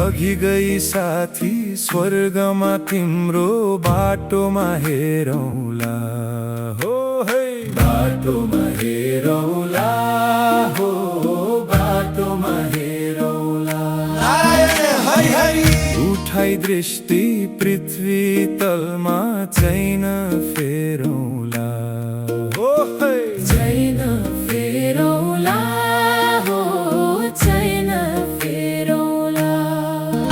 अघि गई साथी स्वर्गमा तिम्रो बाटोमा हेरौला हो है बाटोमा हेरौला हो बाटोमा हेरौला हरि हरि उठाई दृष्टि पृथ्वी तलमा चैन फेरौला हो है चैन फेरौला हो चैन फेरौला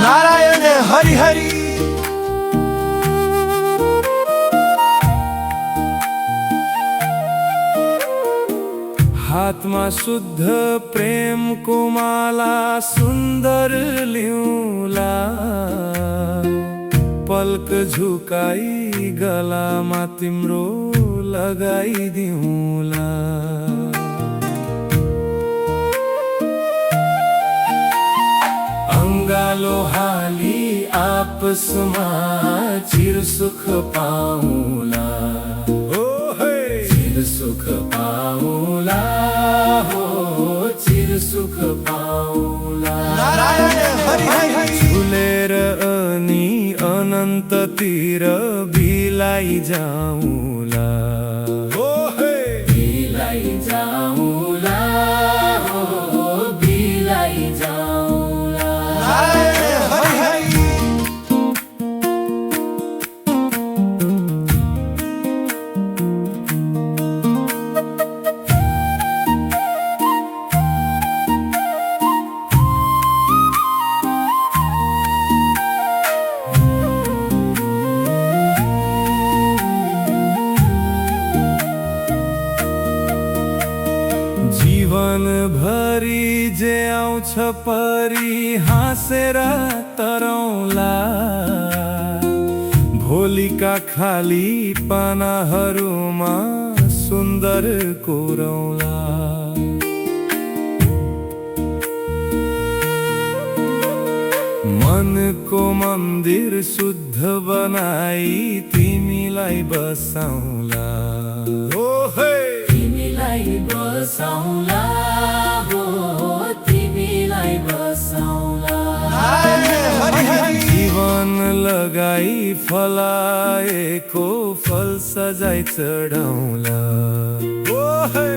नारायण हरि हरि हातमा शुद्ध प्रेमको माला सुन्दर ल्याउला पल्क झुकाई गलामा तिम्रो लगाइदिउँला अंगालो हाली आपसमा चिर सुख पाऊला हो है चिर सुख पाऊला हो चिर सुख पाऊला नारायण हरि हरि झुलेर अनि अनन्ततिर बिलाई जाऊला हो है बिलाई जाऊला हो बिलाई जाऊला नारायण हरि हरि जीवन भरि जे आउँछ परी हाँसेर तरौला भोलिका खाली पानाहरूमा सुन्दर कोरौला मनको मन्दिर शुद्ध बनाई तिमीलाई बसाउला हो है तिमीलाई बसाउला हो तिमीलाई बसाउला जीवन लगाई फलाएको फल सजाई चढाउला हो है